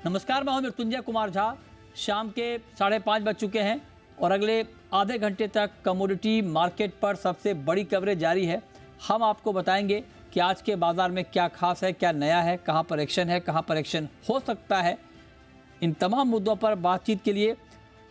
नमस्कार, मैं हूं मृत्युंजय कुमार झा। शाम के 5:30 बज चुके हैं और अगले आधे घंटे तक कमोडिटी मार्केट पर सबसे बड़ी कवरेज जारी है। हम आपको बताएंगे कि आज के बाजार में क्या खास है, क्या नया है, कहां पर एक्शन है, कहां पर एक्शन हो सकता है। इन तमाम मुद्दों पर बातचीत के लिए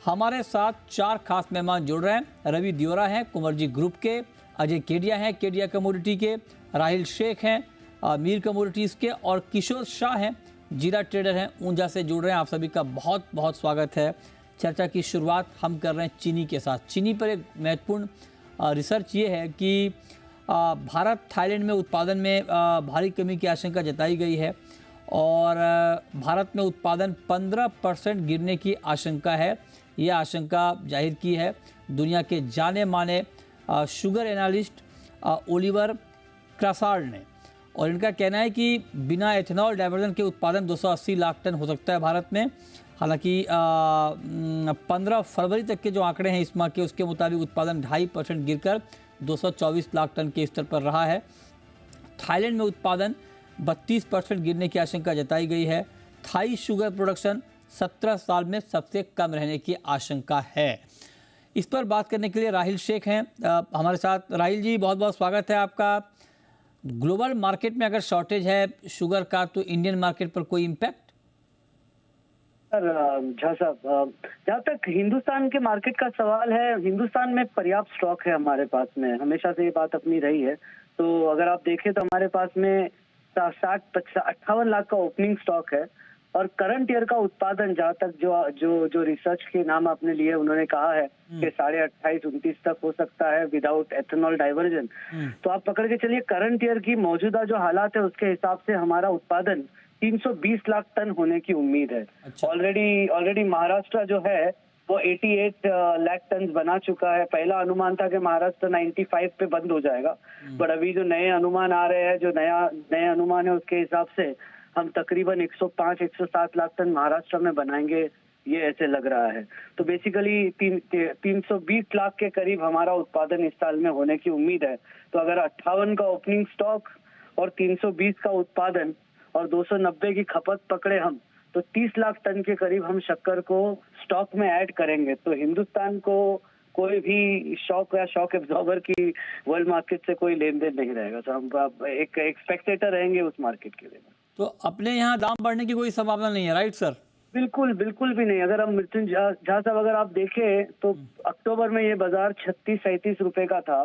हमारे साथ 4 खास मेहमान जुड़ रहे हैं। रवि दियोरा हैं कुंवरजी ग्रुप के, अजय केडिया हैं केडिया कमोडिटी के, राहिल शेख हैं मीर कमोडिटीज़ के और किशोर शाह हैं जीरा ट्रेडर हैं ऊंझा से जुड़ रहे हैं। आप सभी का बहुत बहुत स्वागत है। चर्चा की शुरुआत हम कर रहे हैं चीनी के साथ। चीनी पर एक महत्वपूर्ण रिसर्च ये है कि भारत थाईलैंड में उत्पादन में भारी कमी की आशंका जताई गई है और भारत में उत्पादन 15% गिरने की आशंका है। यह आशंका जाहिर की है दुनिया के जाने माने शुगर एनालिस्ट ओलिवर क्रासार्ड ने, और इनका कहना है कि बिना एथेनॉल डाइवर्जन के उत्पादन 280 लाख टन हो सकता है भारत में। हालांकि 15 फरवरी तक के जो आंकड़े हैं इस माह के, उसके मुताबिक उत्पादन 2.5% गिरकर 224 लाख टन के स्तर पर रहा है। थाईलैंड में उत्पादन 32% गिरने की आशंका जताई गई है। थाई शुगर प्रोडक्शन 17 साल में सबसे कम रहने की आशंका है। इस पर बात करने के लिए राहिल शेख हैं हमारे साथ। राहिल जी, बहुत बहुत स्वागत है आपका। ग्लोबल मार्केट में अगर शॉर्टेज है शुगर का तो इंडियन मार्केट पर कोई इम्पैक्ट? सर झा साहब, जहाँ तक हिंदुस्तान के मार्केट का सवाल है, हिंदुस्तान में पर्याप्त स्टॉक है हमारे पास में, हमेशा से ये बात अपनी रही है। तो अगर आप देखें तो हमारे पास में 58 लाख का ओपनिंग स्टॉक है और करंट ईयर का उत्पादन, जहाँ तक जो रिसर्च के नाम आपने लिए, उन्होंने कहा है कि 28.5-29 तक हो सकता है विदाउट एथेनॉल डाइवर्जन। तो आप पकड़ के चलिए करंट ईयर की मौजूदा जो हालात है उसके हिसाब से हमारा उत्पादन 320 लाख टन होने की उम्मीद है। ऑलरेडी महाराष्ट्र जो है वो 88 लाख टन बना चुका है। पहला अनुमान था कि महाराष्ट्र 95 पे बंद हो जाएगा, पर अभी जो नए अनुमान आ रहे हैं, जो नए अनुमान है उसके हिसाब से हम तकरीबन 105-107 लाख टन महाराष्ट्र में बनाएंगे, ये ऐसे लग रहा है। तो बेसिकली 320 लाख के करीब हमारा उत्पादन इस साल में होने की उम्मीद है। तो अगर 58 का ओपनिंग स्टॉक और 320 का उत्पादन और 290 की खपत पकड़े हम, तो 30 लाख टन के करीब हम शक्कर को स्टॉक में ऐड करेंगे। तो हिंदुस्तान को कोई भी शॉक या शॉक एब्जॉर्बर की वर्ल्ड मार्केट से कोई लेन देन नहीं रहेगा। तो हम एक स्पेक्टेटर रहेंगे उस मार्केट के लिए। तो अपने यहाँ दाम बढ़ने की कोई संभावना नहीं है, राइट सर? बिल्कुल बिल्कुल भी नहीं। अगर हम मृत्युंजय झा साहब, अगर आप देखें तो अक्टूबर में ये बाजार 36-37 रुपए का था,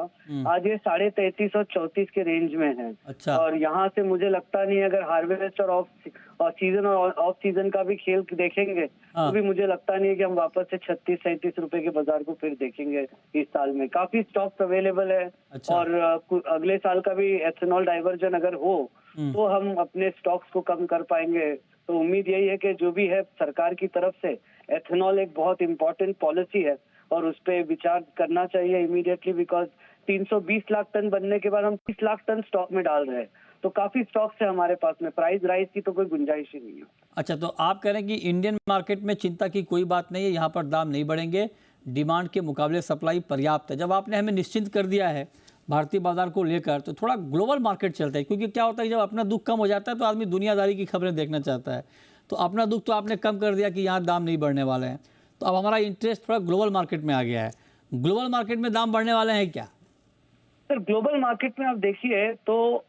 आज ये 33.5 और 34 के रेंज में है। अच्छा। और यहाँ से मुझे लगता नहीं, अगर हार्वेस्ट और ऑफ सीजन का भी खेल देखेंगे तो भी मुझे लगता नहीं है कि हम वापस से 36-37 रुपए के बाजार को फिर देखेंगे इस साल में। काफी स्टॉक्स अवेलेबल है। अच्छा। और अगले साल का भी एथेनॉल डाइवर्जन अगर हो तो हम अपने स्टॉक्स को कम कर पाएंगे। तो उम्मीद यही है कि जो भी है सरकार की तरफ से, एथेनॉल एक बहुत इंपॉर्टेंट पॉलिसी है और उस पर विचार करना चाहिए इमीडिएटली, बिकॉज 320 लाख टन बनने के बाद हम 30 लाख टन स्टॉक में डाल रहे हैं। तो काफी स्टॉक्स है हमारे पास में, प्राइस राइज की तो कोई गुंजाइश ही नहीं है। अच्छा, तो आप कह रहे हैं कि इंडियन मार्केट में चिंता की कोई बात नहीं है, यहाँ पर दाम नहीं बढ़ेंगे, डिमांड के मुकाबले सप्लाई पर्याप्त है। जब आपने हमें निश्चिंत कर दिया है भारतीय बाजार को लेकर, तो थोड़ा ग्लोबल मार्केट चलता है, क्योंकि क्या होता है जब अपना दुख कम हो जाता है तो आदमी दुनियादारी की खबरें देखना चाहता है। तो अपना दुख तो आपने कम कर दिया कि यहाँ दाम नहीं बढ़ने वाले हैं, तो अब हमारा इंटरेस्ट थोड़ा ग्लोबल मार्केट में आ गया है। ग्लोबल मार्केट में दाम बढ़ने वाले हैं क्या? सर, ग्लोबल मार्केट में आप देखिए तो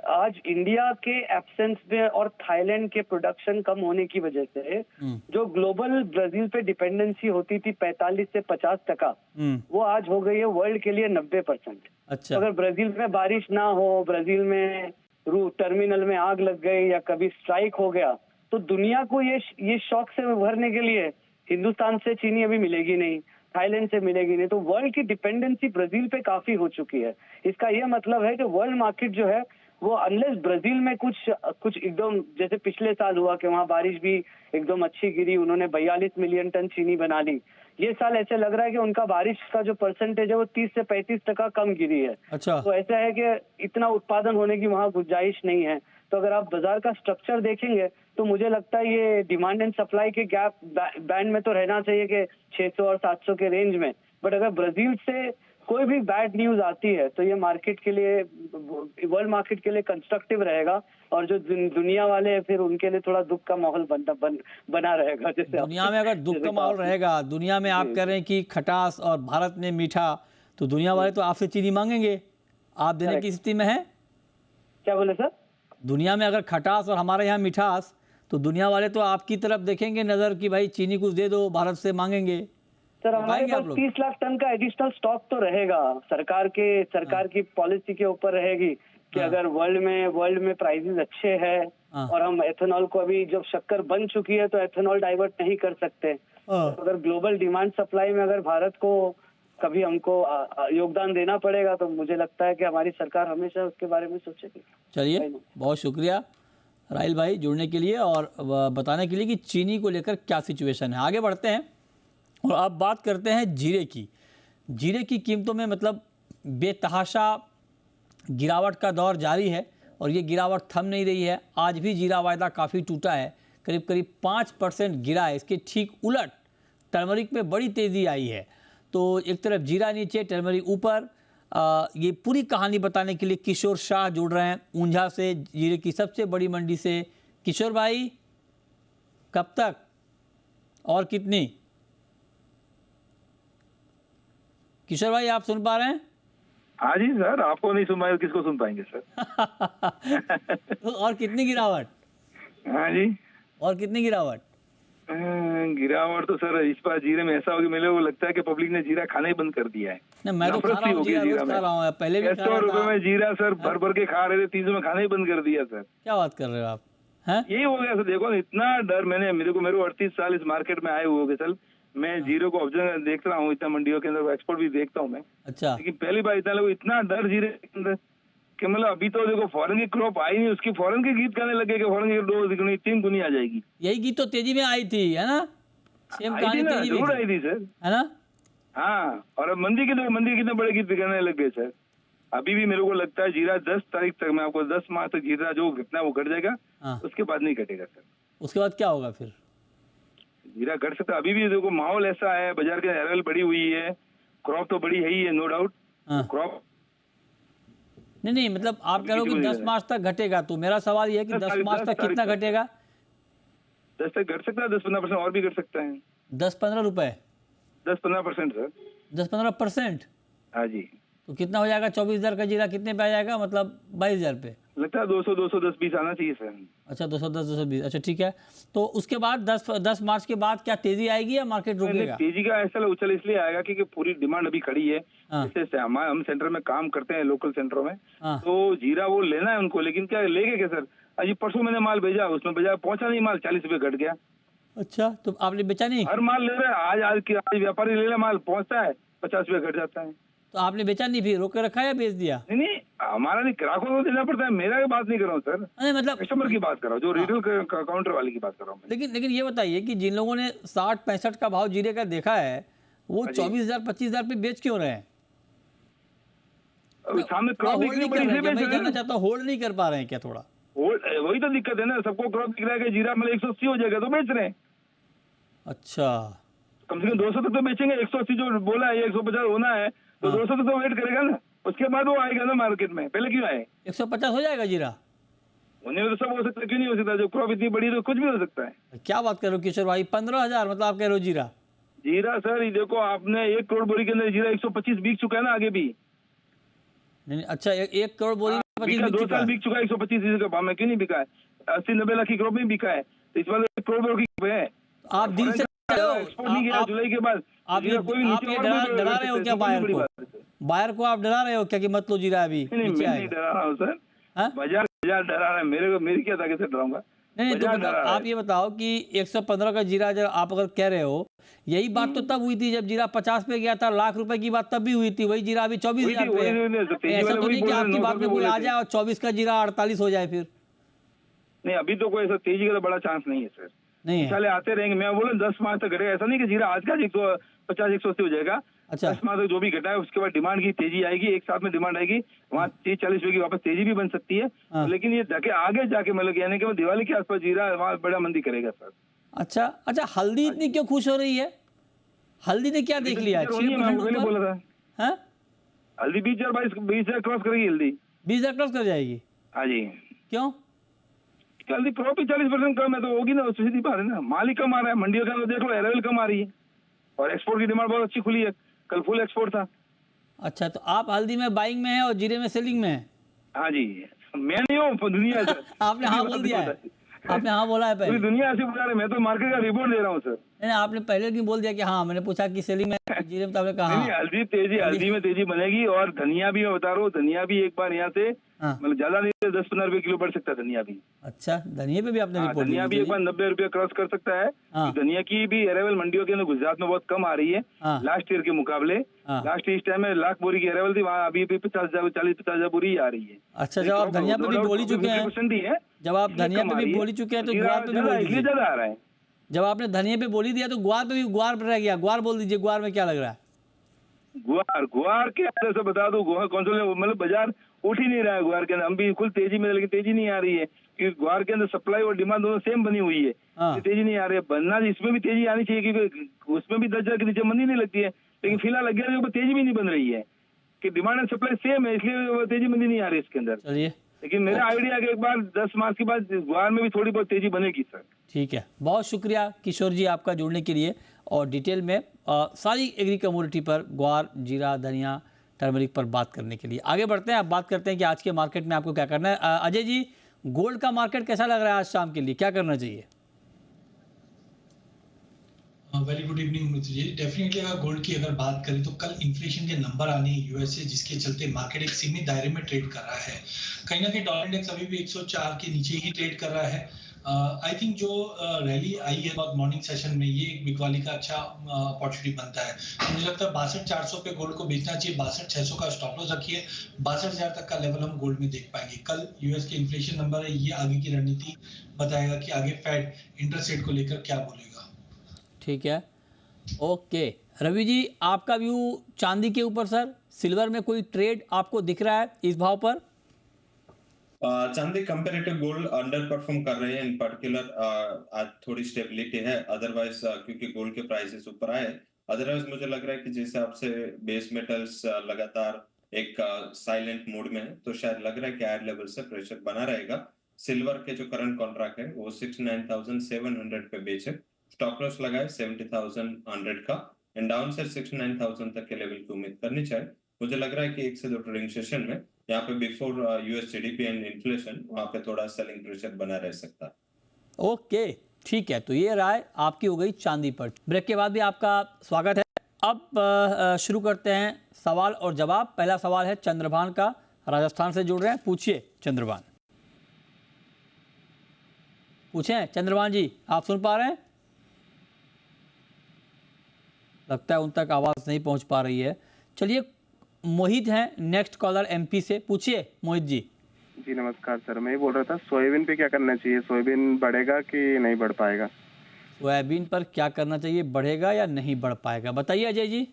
आज इंडिया के एब्सेंस में और थाईलैंड के प्रोडक्शन कम होने की वजह से जो ग्लोबल ब्राजील पे डिपेंडेंसी होती थी 45 से 50%, वो आज हो गई है वर्ल्ड के लिए 90%। अच्छा। अगर ब्राजील में बारिश ना हो, ब्राजील में टर्मिनल में आग लग गई या कभी स्ट्राइक हो गया, तो दुनिया को ये शॉक से उभरने के लिए हिंदुस्तान से चीनी अभी मिलेगी नहीं, थाईलैंड से मिलेगी नहीं। तो वर्ल्ड की डिपेंडेंसी ब्राजील पे काफी हो चुकी है। इसका यह मतलब है कि वर्ल्ड मार्केट जो है वो अनलेस ब्राजील में कुछ एकदम, जैसे पिछले साल हुआ कि वहाँ बारिश भी एकदम अच्छी गिरी, उन्होंने 42 मिलियन टन चीनी बना ली। ये साल ऐसे लग रहा है कि उनका बारिश का जो परसेंटेज है वो 30 से 35% कम गिरी है। अच्छा। तो ऐसा है कि इतना उत्पादन होने की वहाँ गुंजाइश नहीं है। तो अगर आप बाजार का स्ट्रक्चर देखेंगे तो मुझे लगता है ये डिमांड एंड सप्लाई के गैप बैंड में तो रहना चाहिए कि 600 और 700 के रेंज में। बट अगर ब्राजील से कोई भी बैड न्यूज आती है तो ये मार्केट के लिए, वर्ल्ड मार्केट के लिए कंस्ट्रक्टिव रहेगा, और जो दुनिया वाले हैं फिर उनके लिए थोड़ा दुख का माहौल बना रहेगा। जैसे दुनिया में अगर दुख का माहौल रहेगा, दुनिया में आप कह रहे हैं कि खटास और भारत में मीठा, तो दुनिया वाले तो आपसे चीनी मांगेंगे, आप देने की स्थिति में है? क्या बोले सर? दुनिया में अगर खटास और हमारे यहाँ मिठास, तो दुनिया वाले तो आपकी तरफ देखेंगे नजर कि भाई चीनी कुछ दे दो, भारत से मांगेंगे। सर हमारे पास 30 लाख टन का एडिशनल स्टॉक तो रहेगा, सरकार की पॉलिसी के ऊपर रहेगी कि अगर वर्ल्ड में प्राइसेस अच्छे हैं और हम एथेनॉल को, अभी जब शक्कर बन चुकी है तो एथेनॉल डाइवर्ट नहीं कर सकते, अगर ग्लोबल डिमांड सप्लाई में अगर भारत को कभी हमको योगदान देना पड़ेगा तो मुझे लगता है कि हमारी सरकार हमेशा उसके बारे में सोचेगी। चलिए, बहुत शुक्रिया राहिल भाई जुड़ने के लिए और बताने के लिए कि चीनी को लेकर क्या सिचुएशन है। आगे बढ़ते हैं और अब बात करते हैं जीरे की। जीरे की कीमतों में मतलब बेतहाशा गिरावट का दौर जारी है और ये गिरावट थम नहीं रही है। आज भी जीरा वायदा काफ़ी टूटा है, करीब करीब 5% गिरा है। इसके ठीक उलट टर्मरिक में बड़ी तेज़ी आई है। तो एक तरफ जीरा नीचे, टर्मरिक ऊपर। ये पूरी कहानी बताने के लिए किशोर शाह जुड़ रहे हैं ऊंझा से, जीरे की सबसे बड़ी मंडी से। किशोर भाई, कब तक और कितनी? किशोर भाई, आप सुन पा रहे हैं? हाँ जी सर, आपको नहीं सुन पाएंगे, किसको सुन पाएंगे सर? तो और कितनी गिरावट? हाँ जी, और कितनी गिरावट? गिरावट तो सर इस बार जीरे में ऐसा हो कि मेरे को लगता है कि पब्लिक ने जीरा खाना ही बंद कर दिया है। ना, मैं तो खा रहा हूँ जीरा, रोज खा रहा हूँ, पहले भी 100 रुपए में जीरा सर भर भर के खा रहे थे, 300 में खाना ही बंद कर दिया सर। क्या बात कर रहे हो आप? हैं? यही हो गया सर। देखो ना, इतना डर मेरे को 38 साल इस मार्केट में आए हुए सर, मैं जीरो को ऑब्जर्व देख रहा हूँ, इतना मंडियों के अंदर एक्सपोर्ट भी देखता हूँ मैं। अच्छा। लेकिन पहली बार इतना डर जीरे के अंदर कि मतलब अभी तो देखो फॉरेन की क्रॉप आई नहीं, उसकी फॉरेन के गीत गाने लगे कि फॉरेन की 2 गुनी 3 गुनी आ जाएगी। यही गीत तो तेजी में आई थी, है ना? सेम कहानी तेजी में जरूर आई थी सर, है ना? हाँ। और अब मंदी कितने बड़े गीत गाने लग गए सर। अभी भी मेरे को लगता है जीरा 10 तारीख तक, मैं आपको 10 मार्च तक जीरा जो घटना है वो घट जाएगा। उसके बाद नहीं घटेगा सर। उसके बाद क्या होगा फिर? जीरा घट सकता है। अभी भी देखो माहौल ऐसा है, बाजार के लेवल बढ़ी हुई है, क्रॉप तो बड़ी है ही है, नो डाउट। क्रॉप नहीं, मतलब आप कह रहे हो कि 10 मार्च तक घटेगा, तो मेरा सवाल ये है कि 10 मार्च तक कितना घटेगा? 10 तक घट सकता है, 10-15% और भी घट सकता है। 10-15 रुपए? 10-15% सर। 10-15%? हाँ जी। तो कितना हो जाएगा? 24,000 का जीरा कितने पे आ जाएगा? मतलब 22,000 पे लगता है 210-20 आना चाहिए सर। अच्छा, 210-220, अच्छा ठीक है। तो उसके बाद 10 मार्च के बाद क्या तेजी आएगी या मार्केट रुकेगा? तेजी का ऐसा उछल इसलिए आएगा क्योंकि पूरी डिमांड अभी खड़ी है। जैसे हम सेंटर में काम करते हैं, लोकल सेंटरों में, तो जीरा वो लेना है उनको, लेकिन क्या लेंगे क्या सर? अजी परसों मैंने माल भेजा, उसमें बाजार पहुंचा नहीं, माल 40 रुपए घट गया। अच्छा, तो आपने बेचा नहीं? हर माल ले रहे हैं, आज व्यापारी ले रहे, माल पहुंचता है 50 रुपए घट जाता है। तो आपने बेचा नहीं, फिर रोक के रखा या बेच दिया? नहीं, हमारा नहीं, ग्राहकों को देना पड़ता है। मेरा बात नहीं कर रहा हूँ सर, अरे मतलब कस्टमर की बात कर रहा हूँ, जो रिटेल काउंटर वाले की बात कर रहा हूँ। लेकिन ये बताइए कि जिन लोगों ने 60-65 का भाव जीरे का देखा है, वो 24,000-25,000 पे बेच क्यों रहे हैं? सामने क्रॉप मैं जानना चाहता हूँ, होल्ड नहीं कर पा रहे हैं क्या थोड़ा? वही तो दिक्कत है ना, सबको क्रॉप दिख रहा है कि जीरा मतलब 180 हो जाएगा तो बेच रहे हैं। अच्छा, कम से कम 200 तक तो बेचेंगे। 180 जो बोला है 150 होना है, तो 200 तक तो वेट करेगा ना, उसके बाद वो आएगा ना मार्केट में। पहले क्यों आए? 150 हो जाएगा जीरा होने में तो सब हो सकता है, क्यों नहीं हो सकता? जो क्रॉप इतनी बड़ी है तो कुछ भी हो सकता है। क्या बात कर रहे हो किशोर भाई? 15,000 मतलब आप कह रहे हो जीरा सर, ये देखो आपने 1 करोड़ बोरी के अंदर जीरा 125 बिक चुका है ना, आगे भी। नहीं, अच्छा 1 करोड़ बोरी 2 साल बिक चुका है 125 का भाव में, क्यों नहीं बिका है? 80-90 लाख की क्रॉप में बिका है, तो इस बार 1 करोड़ बोरी की है। आप दिल से एक्सपोर्ट नहीं किया जुलाई के बाद। आप ये डरा रहे हो क्या बायर को? बायर को आप डरा रहे हो क्या कि मत लो जीरा अभी? नहीं, मैं नहीं डरा रहा हूँ सर, बाजार डरा रहा है। मेरी क्या ताकत से डराऊंगा? नहीं, तो मतलब आप ये बताओ कि 115 का जीरा जब आप अगर कह रहे हो, यही बात तो तब हुई थी जब जीरा 50 पे गया था, लाख रुपए की बात तब भी हुई थी। वही जीरा अभी 24,000 पे। ऐसा तो नहीं कि आपकी बात में कोई आ जाए और 24 का जीरा 48 हो जाए फिर। नहीं, अभी तो कोई ऐसा तेजी का तो बड़ा चांस नहीं है सर। नहीं, साले आते रहेंगे। मैं बोला 10 मार्च तक घटेगा, ऐसा नहीं कि जीरा आज का 150-180 हो जाएगा। अच्छा, 10 मार्च तक जो भी घटा है उसके बाद डिमांड की तेजी आएगी, एक साथ में डिमांड आएगी, वहाँ 30-40 रुपए की वापस तेजी भी बन सकती है। लेकिन ये आगे जाके मतलब यानी कि दिवाली के आसपास जीरा वहाँ बड़ा मंदी करेगा सर। अच्छा, हल्दी इतनी क्यों खुश हो रही है? हल्दी ने क्या देख लिया? बोला था हल्दी 20,000 क्रॉस करेगी हल्दी। 20,000 क्रॉस कर जाएगी? हाँ जी। क्यों? हल्दी क्रॉप ही 40% कम है तो होगी ना, उससे सीधी बात है ना। माल ही कम आ रहा है, मंडियों के अंदर देख लो अरेवल कम आ रही है और एक्सपोर्ट की डिमांड बहुत अच्छी खुली है, कल फुल एक्सपोर्ट था। अच्छा, तो आप हल्दी में बाइंग में है और जीरे में सेलिंग में है? हाँ जी, मैं नहीं हूँ, दुनिया है सर। आपने हाँ बोल दिया है, आपने हाँ बोला है पूरी पहले। दुनिया ऐसे बता रहे, मैं तो मार्केट का रिपोर्ट दे रहा हूँ सर। नहीं, आपने पहले क्यों बोल दिया कि हाँ? मैंने पूछा कि सेलिंग में जीरे में, तो आपने कहा नहीं, हाँ। हल्दी में तेजी बनेगी। और धनिया भी मैं बता रहा हूँ, धनिया भी एक बार यहाँ से हाँ। मतलब ज्यादा नहीं 10-15 रुपए किलो बढ़ सकता है धनिया भी। अच्छा, धनिया पे भी आपने हाँ, रिपोर्ट दी धनिया भी एक बार 90 रुपए क्रॉस कर सकता है। हाँ। धनिया की भी अरेवल मंडियों के अंदर गुजरात में बहुत कम आ रही है हाँ। लास्ट ईयर के मुकाबले। हाँ। लास्ट इस टाइम में 1,00,000 बोरी की अरेवल थी, वहाँ अभी 50,000 40-50,000 बोरी ही आ रही है। अच्छा, जब आप धनिया पे भी बोल ही चुके हैं, 50% ही है, जब आप धनिया पे भी बोल ही चुके हैं तो ग्वार पे भी बोल इसलिए दीजिए। ज्यादा आ रहा है। जब आपने धनिया पे बोल ही दिया तो ग्वार पे भी, ग्वार पे रह गया, ग्वार बोल दीजिए। ग्वार में क्या लग रहा है? गुआर के अंदर से बता दो, गुआर कौन सा मतलब बाजार उठ ही नहीं रहा है गुआर के अंदर। हम भी फुल तेजी में, लेकिन तेजी नहीं आ रही है क्योंकि गुआर के अंदर सप्लाई और डिमांड दोनों सेम बनी हुई है। हाँ। तेजी नहीं आ रही है, बनना इसमें भी तेजी आनी चाहिए क्योंकि उसमें भी 10,000 के नीचे मंदी नहीं लगती है। लेकिन फिलहाल 11 के ऊपर तेजी भी नहीं बन रही है कि डिमांड एंड सप्लाई सेम है, इसलिए तेजी मंदी नहीं आ रही है इसके अंदर। चलिए, लेकिन मेरा आइडिया है कि एक बार 10 मार्च के बाद गुआर में भी थोड़ी बहुत तेजी बनेगी सर। ठीक है, बहुत शुक्रिया किशोर जी आपका जुड़ने के लिए और डिटेल में सारी एग्री कमोडिटी पर, ग्वार, जीरा, धनिया, टर्मरिक पर बात करने के लिए। आगे बढ़ते हैं, अब बात करते हैं कि आज के मार्केट में आपको क्या करना है। अजय जी, गोल्ड का मार्केट कैसा लग रहा है आज शाम के लिए, क्या करना चाहिए? वेरी गुड इवनिंग मित्र जी। डेफिनेटली अगर गोल्ड की अगर बात करें तो कल इन्फ्लेशन के नंबर आने हैं यूएस से, जिसके चलते मार्केट एक सीमित दायरे में ट्रेड कर रहा है। कहीं ना कहीं डॉलर इंडेक्स अभी भी 104 के नीचे ही ट्रेड कर रहा है। आई थिंक जो रैली आई है बहुत मॉर्निंग सेशन में, ये एक बिकवाली का अच्छा अपॉर्चुनिटी बनता है। मुझे लगता है 62,400 पे गोल्ड को बेचना चाहिए। 62,600 का स्टॉप लॉस रखिए। 62,000 तक का लेवल हम गोल्ड में देख पाएंगे। कल यूएस के इन्फ्लेशन नंबर है, ये आगे की रणनीति बताएगा कि आगे फेड इंटरेस्ट रेट को लेकर क्या बोलेगा। ठीक है, ओके। रवि जी, आपका व्यू चांदी के ऊपर सर, सिल्वर में कोई ट्रेड आपको दिख रहा है इस भाव पर? चांदी कंपेरेटिव गोल्ड अंडर परफॉर्म कर रहे हैं। इन पर्टिकुलर आज थोड़ी स्टेबिलिटी है, अदरवाइज क्योंकि गोल्ड के प्राइसेस ऊपर आए। अदरवाइज मुझे लग रहा है कि जिस हिसाब से बेस मेटल्स लगातार एक साइलेंट मोड में है, तो शायद लग रहा है कि हायर लेवल से प्रेशर बना रहेगा। सिल्वर के जो करंट कॉन्ट्रैक्ट है वो 69,700 पे बेचे, स्टॉप लॉस लगाए 70,100 का, एंड डाउन से 69,000 तक के लेवल की उम्मीद करनी चाहिए। मुझे लग रहा है कि 1 से 2 ट्रेडिंग सेशन में यहाँ पे before US GDP and inflation वहां पे थोड़ा सेलिंग प्रेशर बना रह सकता है। ओके, ठीक है, तो ये राय आपकी हो गई चांदी पर। ब्रेक के बाद भी आपका स्वागत है। अब शुरू करते हैं सवाल और जवाब। पहला सवाल है चंद्रभान का, राजस्थान से जुड़ रहे हैं। पूछिए चंद्रभान, पूछें चंद्रभान जी, आप सुन पा रहे हैं? लगता है उन तक आवाज नहीं पहुंच पा रही है। चलिए, मोहित हैं नेक्स्ट कॉलर एमपी से। पूछिए मोहित जी। जी नमस्कार सर, मैं ये बोल रहा था सोयाबीन पे क्या करना चाहिए, सोयाबीन बढ़ेगा कि नहीं बढ़ पाएगा? सोयाबीन पर क्या करना चाहिए, बढ़ेगा या नहीं बढ़ पाएगा, बताइए अजय जी।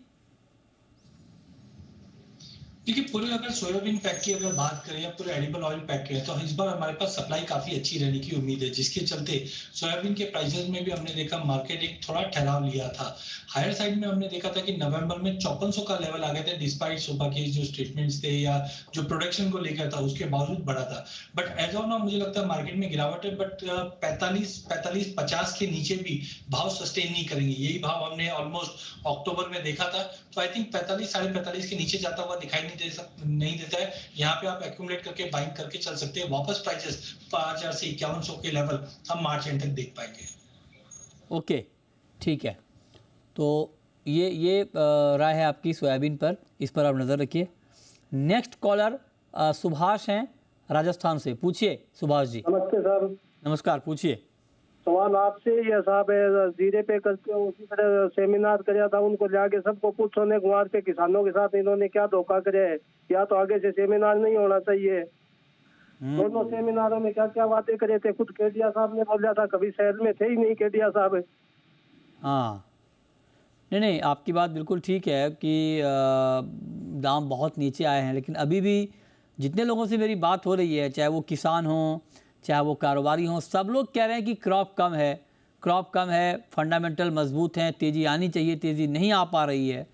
देखिए, पूरे अगर सोयाबीन पैक की अगर बात करें या पूरे एडिबल ऑयल पैक की, तो इस बार हमारे पास सप्लाई काफी अच्छी रहने की उम्मीद है, जिसके चलते सोयाबीन के प्राइसेस में भी हमने देखा मार्केट एक थोड़ा ठहराव लिया था। हायर साइड में हमने देखा था कि नवंबर में 5400 का लेवल आ गया था, डिस्पाइट सुबह के जो स्टेटमेंट्स थे या जो प्रोडक्शन को लेकर था उसके बावजूद बढ़ा था। बट एज ऑफ नाउ मुझे लगता है मार्केट में गिरावट है, बट 45-50 के नीचे भी भाव सस्टेन नहीं करेंगे। यही भाव हमने ऑलमोस्ट अक्टूबर में देखा था। तो आई थिंक 45-45.5 के नीचे जाता हुआ दिखाई नहीं देता है। यहाँ पे आप एक्यूमुलेट करके बाइंग करके चल सकते हैं। वापस प्राइसेस 5,000 से 5100 के लेवल हम मार्च एंड तक देख पाएंगे। ओके, ठीक है, तो ये राय है आपकी सोयाबीन पर, इस पर आप नज़र रखिए। नेक्स्ट कॉलर सुभाष हैं राजस्थान से। पूछिए सुभाष जी। नमस्ते सर। नमस्कार, पूछिए। सवाल आपसे यह साहब है, जीरे पे करते हो उसी तरह सेमिनार कराया था, उनको जाके सबको पूछो ने गुआर पे किसानों के साथ इन्होंने क्या धोखा करे है, या तो आगे से सेमिनार नहीं होना चाहिए। दोनों सेमिनारों में क्या क्या बातें करे थे, खुद केडिया साहब ने बोला था, कभी शहर में थे ही नहीं केडिया साहब। हाँ, नहीं, आपकी बात बिल्कुल ठीक है कि दाम बहुत नीचे आए हैं, लेकिन अभी भी जितने लोगों से मेरी बात हो रही है, चाहे वो किसान हों चाहे वो कारोबारी हों, सब लोग कह रहे हैं कि क्रॉप कम है, फंडामेंटल मजबूत हैं, तेज़ी आनी चाहिए, तेज़ी नहीं आ पा रही है।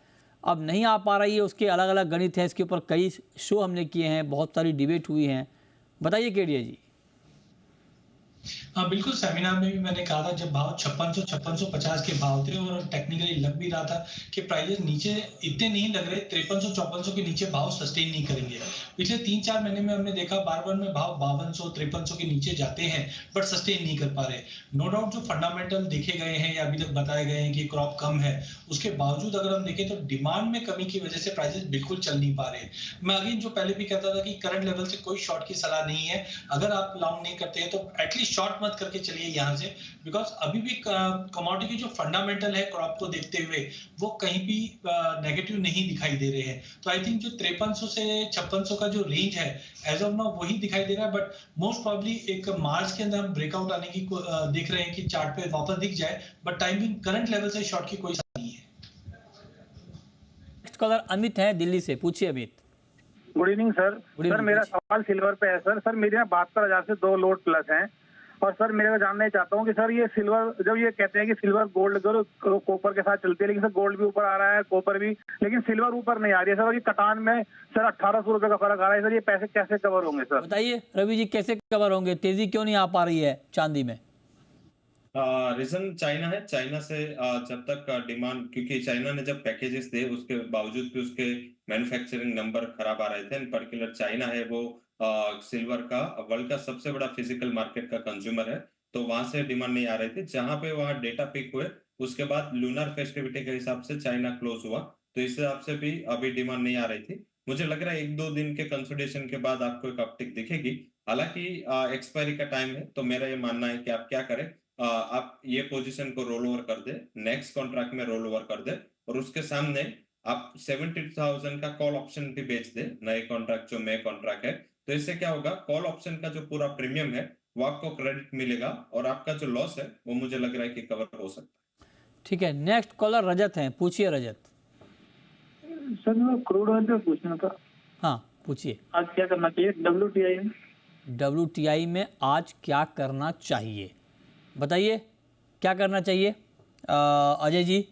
अब नहीं आ पा रही है, उसके अलग अलग गणित हैं, इसके ऊपर कई शो हमने किए हैं, बहुत सारी डिबेट हुई हैं। बताइए केडिया जी। हाँ बिल्कुल, सेमिनार में भी मैंने कहा था जब भाव 5650 के भाव थे और टेक्निकली लग भी रहा था कि प्राइजेस नीचे इतने नहीं लग रहे, 5300-5400 के नीचे भाव सस्टेन नहीं करेंगे। पिछले 3-4 महीने में हमने देखा बार बार में भाव 5200-5300 के नीचे जाते हैं बट सस्टेन नहीं कर पा रहे। नो डाउट जो फंडामेंटल देखे गए हैं या अभी तक बताए गए हैं कि क्रॉप कम है, उसके बावजूद अगर हम देखें तो डिमांड में कमी की वजह से प्राइजेस बिल्कुल चल नहीं पा रहे। मैं अगेन जो पहले भी कहता था कि करंट लेवल से कोई शॉर्ट की सलाह नहीं है, अगर आप लॉन्ग नहीं करते हैं तो एटलीस्ट शॉर्ट मत करके चलिए यहां से, बिकॉज अभी भी कमोडिटी जो फंडामेंटल है क्रॉप को देखते हुए वो कहीं भी नेगेटिव नहीं दिखाई दे रहे हैं। तो आई थिंक जो 5300 से 5600 का जो रेंज है एज ऑफ नाउ वही दिखाई दे रहा है, बट मोस्ट प्रोबेबली एक मार्च के अंदर हम ब्रेकआउट आने की देख रहे हैं कि चार्ट पे वापस दिख जाए, बट टाइमिंग करंट लेवल से शॉर्ट की कोई नहीं है। नेक्स्ट कॉलर अमित है दिल्ली से, पूछिए Amit. Good evening sir. Sir मेरा सवाल सिल्वर पे है सर। मेरे यहाँ 72,000 से 2 लोड प्लस हैं और सर मेरे को जानना चाहता हूँ कि सर ये सिल्वर, जब ये कहते हैं कि सिल्वर गोल्ड कॉपर के साथ चलती है, लेकिन सर गोल्ड भी ऊपर आ रहा है, कॉपर भी, लेकिन सिल्वर ऊपर नहीं आ रही है सर। और ये कटान में सर 1800 रुपए का फर्क आ रहा है सर, ये पैसे कैसे कवर होंगे सर? बताइए रवि जी, कैसे कवर होंगे? तेजी क्यों नहीं आ पा रही है चांदी में? रीजन चाइना है। चाइना से जब तक डिमांड, क्योंकि चाइना ने जब पैकेजेस दे उसके बावजूद भी उसके मैन्युफैक्चरिंग नंबर खराब आ रहे थे। इन पर्टिकुलर चाइना है वो सिल्वर का वर्ल्ड का सबसे बड़ा फिजिकल मार्केट का कंज्यूमर है, तो वहां से डिमांड नहीं आ रही थी। जहां पे वहां डेटा पिक हुए उसके बाद लूनर फेस्टिविटी के हिसाब से चाइना क्लोज हुआ, तो इस हिसाब से भी अभी डिमांड नहीं आ रही थी। मुझे लग रहा है 1-2 दिन के कंसोलिडेशन के बाद आपको एक अपटिक दिखेगी। हालांकि एक्सपायरी का टाइम है, तो मेरा ये मानना है कि आप क्या करें, आप ये पोजीशन को रोल ओवर कर दे, नेक्स्ट कॉन्ट्रैक्ट में रोल ओवर कर दे और उसके सामने आप 70,000 का कॉल ऑप्शन भी बेच दे, नए कॉन्ट्रैक्ट जो नए कॉन्ट्रैक्ट है। तो इससे क्या होगा, कॉल ऑप्शन का जो पूरा प्रीमियम है वो आपको क्रेडिट मिलेगा और आपका जो लॉस है वो मुझे लग रहा है कि कवर हो सकता है। ठीक है, नेक्स्ट कॉलर रजत हैं, पूछिए रजत। सर मैं क्रूड ऑयल पे पूछना था। हाँ पूछिए। आज क्या करना चाहिए WTI में? WTI में आज क्या करना चाहिए, बताइए क्या करना चाहिए अजय जी?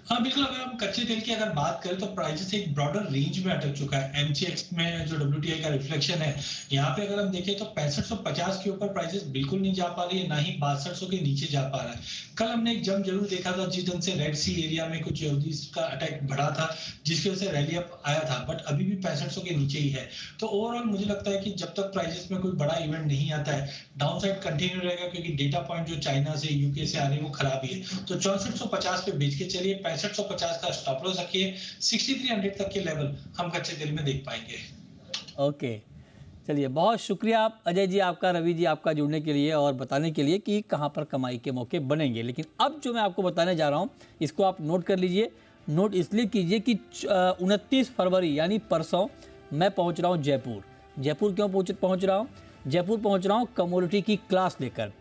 हाँ बिल्कुल, अगर हम कच्चे तेल की अगर बात करें तो प्राइसेस एक ब्रॉडर रेंज में अटक चुका है। MCX में जो WTI का रिफ्लेक्शन है, यहाँ पे अगर हम देखें तो 6550 के ऊपर प्राइसेस बिल्कुल नहीं जा पा रही है, ना ही 6200 के नीचे जा पा रहा है। कल हमने एक जंप जरूर देखा था जिस ढंग से रेड सी एरिया में कुछ हूथीज का अटैक बढ़ा था, जिसकी वजह से रैली अप आया था, बट अभी भी 6500 के नीचे ही है। तो ओवरऑल मुझे लगता है कि जब तक प्राइसेस में कोई बड़ा इवेंट नहीं आता है, डाउन साइड कंटिन्यू रहेगा, क्योंकि डेटा पॉइंट जो चाइना से यूके से आ रही है वो खराब ही है। तो 6450 पे बेच के चलिए, 6550 का स्टॉप लॉस रखिए, 6300 तक के लेवल हम कच्चे तेल में देख पाएंगे। ओके चलिए, बहुत शुक्रिया अजय जी आपका, रवि जी आपका जुड़ने के लिए और बताने के लिए कि कहाँ पर कमाई के मौके बनेंगे। लेकिन अब जो मैं आपको बताने जा रहा हूँ इसको आप नोट कर लीजिए। नोट इसलिए कीजिए कि 29 फरवरी यानी परसों मैं पहुँच रहा हूँ जयपुर। जयपुर क्यों पहुँच रहा हूँ? जयपुर पहुँच रहा हूँ कमोडिटी की क्लास लेकर।